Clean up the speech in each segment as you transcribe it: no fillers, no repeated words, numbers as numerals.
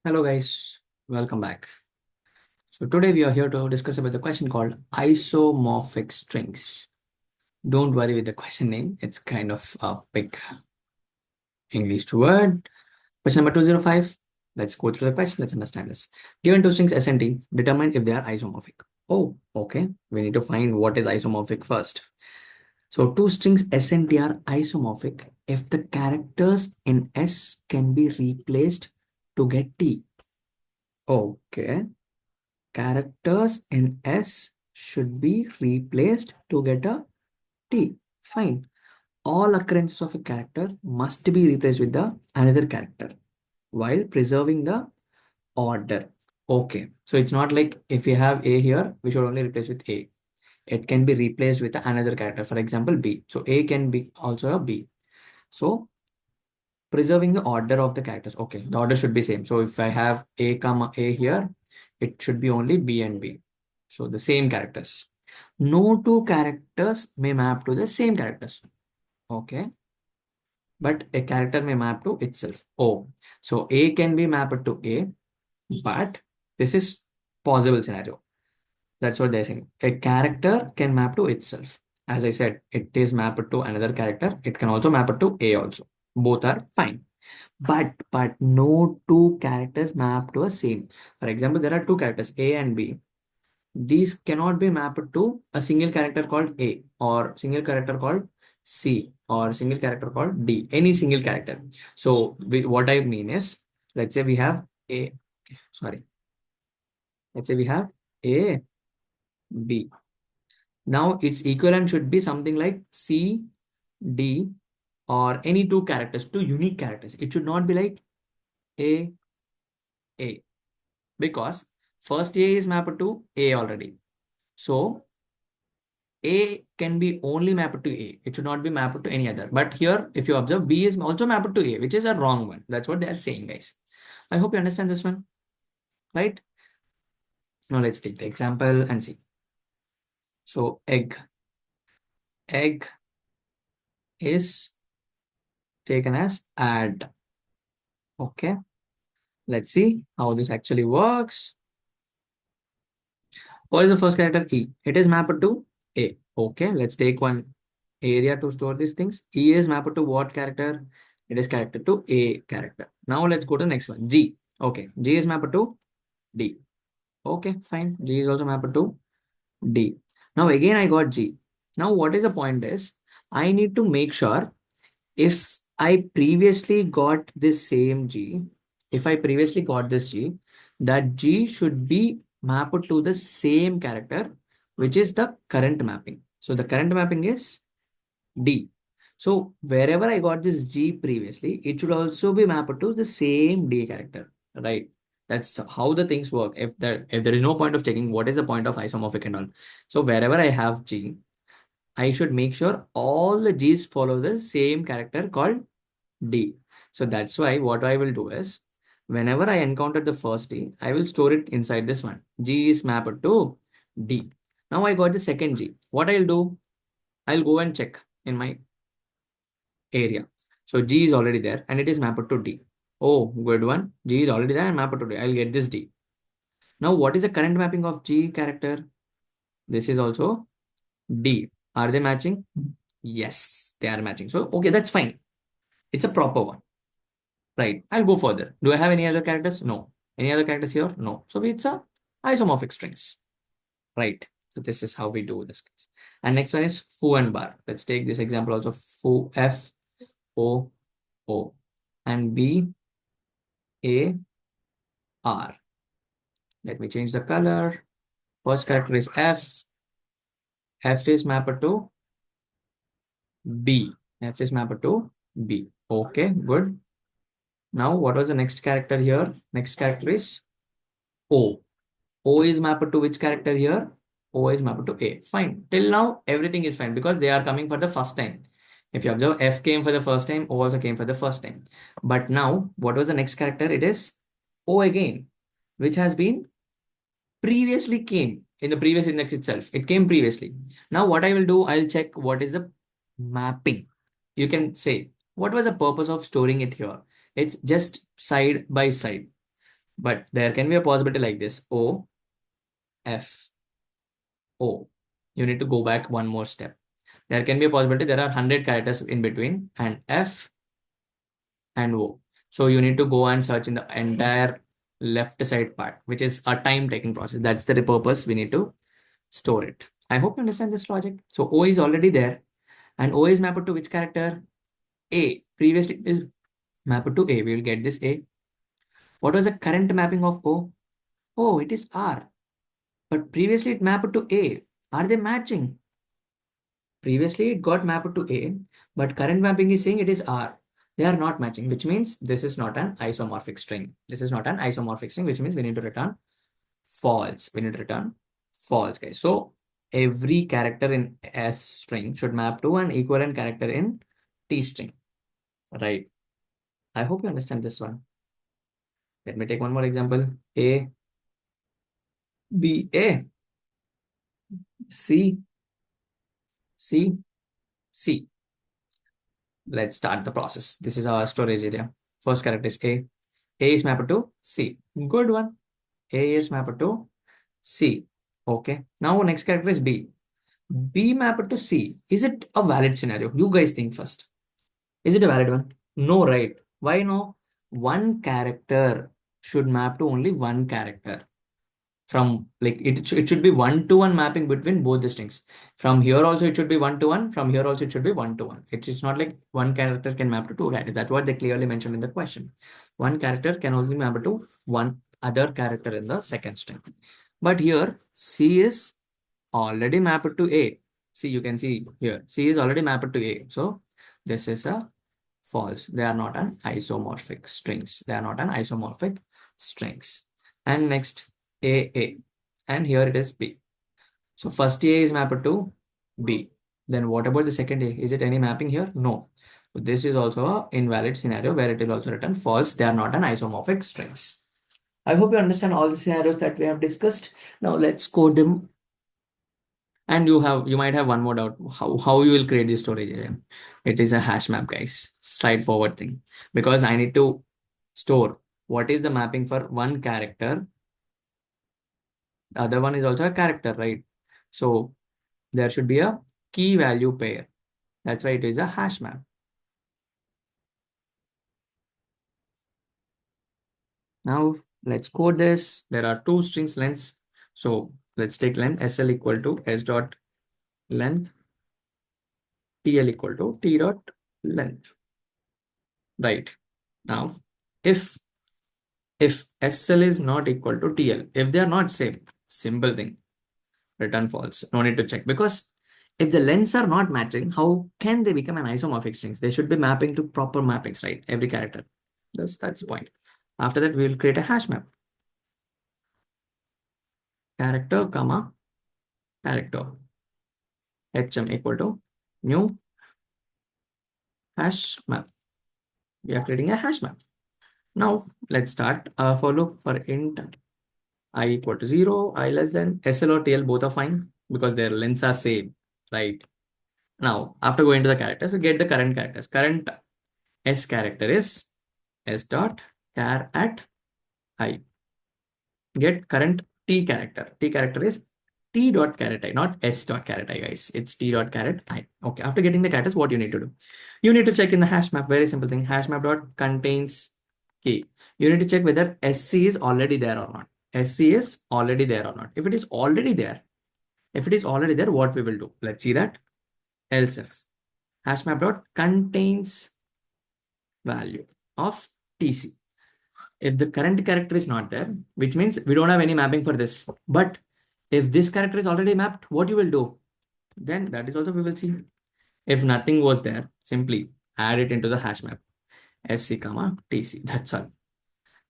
Hello guys, welcome back. So today we are here to discuss about the question called isomorphic strings. Don't worry with the question name, it's kind of a big English word. Question number 205. Let's go through the question, let's understand this. Given two strings S and T, determine if they are isomorphic. Oh, okay. We need to find what is isomorphic first. So two strings S and T are isomorphic if the characters in S can be replaced to get T. Okay. Characters in S should be replaced to get a T. Fine. All occurrences of a character must be replaced with the another character while preserving the order. Okay. So it's not like if we have A here, we should only replace with A. It can be replaced with another character. For example, B. So A can be also a B. So preserving the order of the characters. Okay. The order should be same. So if I have A comma A here, it should be only B and B. So the same characters. No two characters may map to the same characters. Okay. But a character may map to itself. Oh, so A can be mapped to A, but this is possible scenario. That's what they're saying. A character can map to itself. As I said, it is mapped to another character. It can also map to A also. Both are fine. But no two characters map to a same. For example, there are two characters A and B. These cannot be mapped to a single character called A or single character called C or single character called D, any single character. So what I mean is, let's say we have A, sorry, let's say we have A, B. Now its equivalent should be something like C, D, or any two characters, two unique characters. It should not be like A, A, because first A is mapped to A already. So A can be only mapped to A. It should not be mapped to any other. But here, if you observe, B is also mapped to A, which is a wrong one. That's what they are saying, guys. I hope you understand this one, right? Now let's take the example and see. So egg. Egg is taken as add. Okay. Let's see how this actually works. What is the first character? E. It is mapped to A. Okay. Let's take one area to store these things. E is mapped to what character? It is character to A character. Now let's go to the next one. G. Okay. G is mapped to D. Okay, fine. G is also mapped to D. Now again I got G. Now what is the point is, I need to make sure if I previously got this same G, if I previously got this G, that G should be mapped to the same character, which is the current mapping. So the current mapping is D. So wherever I got this G previously, it should also be mapped to the same D character, right? That's how the things work. If there is no point of checking, what is the point of isomorphic and all? So wherever I have G, I should make sure all the G's follow the same character called D. So that's why what I will do is, whenever I encounter the first D, I will store it inside this one. G is mapped to D. Now I got the second G. What I'll do, I'll go and check in my area. So G is already there and it is mapped to D. Oh, good one. G is already there and mapped to D. I'll get this D. Now, what is the current mapping of G character? This is also D. Are they matching? Yes, they are matching. So, okay, that's fine. It's a proper one. Right. I'll go further. Do I have any other characters? No. Any other characters here? No. So it's a isomorphic strings. Right. So this is how we do this case. And next one is foo and bar. Let's take this example also. Foo, F, O, O. And B, A, R. Let me change the color. First character is F. F is mapped to B. F is mapped to B. Okay, good. Now, what was the next character here? Next character is O. O is mapped to which character here? O is mapped to A. Fine. Till now, everything is fine because they are coming for the first time. If you observe, F came for the first time, O also came for the first time. But now, what was the next character? It is O again, which has been previously came in the previous index itself. It came previously. Now, what I will do, I'll check what is the mapping. You can say, what was the purpose of storing it here? It's just side by side. But there can be a possibility like this. O, F, O. You need to go back one more step. There can be a possibility there are 100 characters in between and F and O. So you need to go and search in the entire left side part, which is a time taking process. That's the purpose we need to store it. I hope you understand this logic. So O is already there and O is mapped to which character? A. Previously it is mapped to A. We will get this A. What was the current mapping of O? Oh, it is R. But previously it mapped to A. Are they matching? Previously it got mapped to A, but current mapping is saying it is R. They are not matching, which means this is not an isomorphic string. This is not an isomorphic string, which means we need to return false. We need to return false, guys. So every character in S string should map to an equivalent character in T string, right? I hope you understand this one. Let me take one more example. A, B, A, C, C, C. Let's start the process. This is our storage area. First character is A. A is mapped to C. Good one. A is mapped to C. Okay. Now next character is B. B mapped to C. Is it a valid scenario? You guys think first. Is it a valid one? No, right? Why no? One character should map to only one character. From like it should be one-to-one mapping between both the strings. From here also it should be one-to-one. From here also it should be one-to-one. It's not like one character can map to two characters. That's what they clearly mentioned in the question. One character can only map to one other character in the second string. But here C is already mapped to A. See, you can see here C is already mapped to A. So this is a false. They are not an isomorphic strings. They are not an isomorphic strings. And next A. And here it is B. So first A is mapped to B. Then what about the second A? Is it any mapping here? No. So this is also an invalid scenario where it will also return false. They are not an isomorphic strings. I hope you understand all the scenarios that we have discussed. Now let's code them. And you might have one more doubt how you will create the storage area. It is a hash map, guys. Straightforward thing. Because I need to store what is the mapping for one character. The other one is also a character, right? So there should be a key value pair. That's why it is a hash map. Now let's code this. There are two strings lengths. So let's take length SL equal to S dot length, TL equal to T dot length. Right. Now, if SL is not equal to TL, if they are not same, simple thing, return false. No need to check because if the lengths are not matching, how can they become an isomorphic strings? They should be mapping to proper mappings, right? Every character. That's the point. After that, we will create a hash map. Character, comma, character. HM equal to new hash map. We are creating a hash map. Now let's start for loop for int I equal to 0, I less than SL or TL, both are fine because their lengths are same, right? Now, after going to the characters, get the current characters. Current S character is S dot char at I. Get current T character. T character is T dot caret I, not S dot caret I, guys. It's T dot caret I. Okay, after getting the characters, what you need to do? You need to check in the hash map. Very simple thing. Hash map dot contains key. You need to check whether SC is already there or not. SC is already there or not. If it is already there, what we will do? Let's see that. Else if hash map dot contains value of TC. If the current character is not there, which means we don't have any mapping for this. But if this character is already mapped, what you will do? Then that is also we will see. If nothing was there, simply add it into the hash map. SC comma TC. That's all.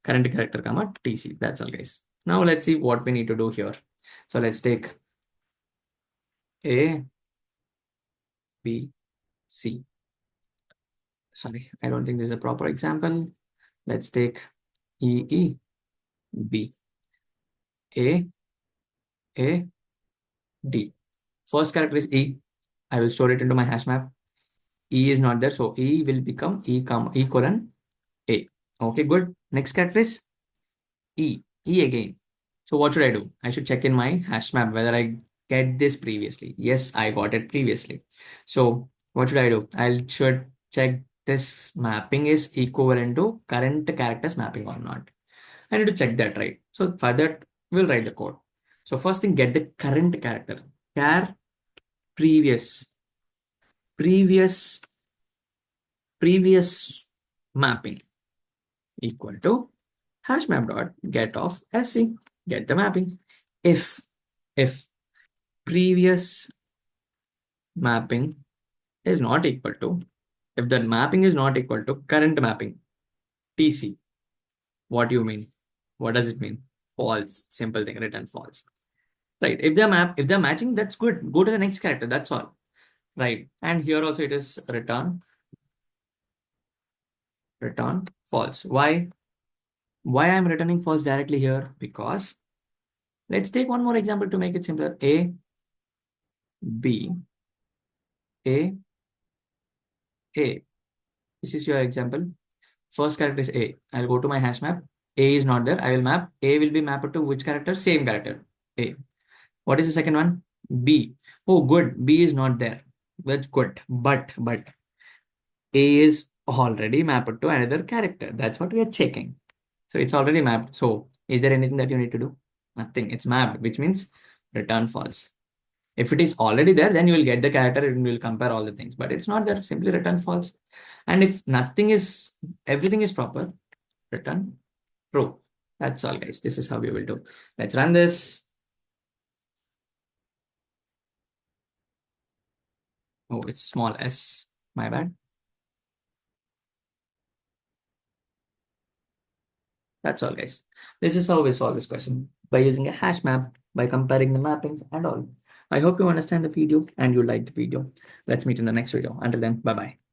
Current character comma TC. That's all, guys. Now let's see what we need to do here. So let's take A, B, C. Sorry, I don't think this is a proper example. Let's take E, B, A, D. First character is E. I will store it into my hash map. E is not there, so E will become E colon A. Okay, good. Next character is E again. So what should I do? I should check in my hash map whether I get this previously. Yes, I got it previously. So what should I do? I should check this mapping is equivalent to current characters mapping or not. I need to check that, right? So for that, we'll write the code. So first thing, get the current character. Char previous, previous, previous mapping equal to hash map dot get of sc. Get the mapping. If previous mapping is not equal to, if the mapping is not equal to current mapping, TC, what do you mean? What does it mean? False. Simple thing, return false. Right. If they're matching, that's good. Go to the next character. That's all. Right. And here also it is return false. Why? Why I'm returning false directly here? Because let's take one more example to make it simpler. A, B, A, A. This is your example. First character is A. I'll go to my hash map. A is not there. I will map. A will be mapped to which character? Same character. A. What is the second one? B. Oh, good. B is not there. That's good. But A is already mapped to another character. That's what we are checking. So it's already mapped. So is there anything that you need to do? Nothing. It's mapped, which means return false. If it is already there, then you will get the character and you will compare all the things. But it's not there. Simply return false. And if everything is proper, return true. That's all, guys. This is how we will do. Let's run this. Oh, it's small s. My bad. That's all, guys. This is how we solve this question by using a hash map, by comparing the mappings and all. I hope you understand the video and you like the video. Let's meet in the next video. Until then, bye bye.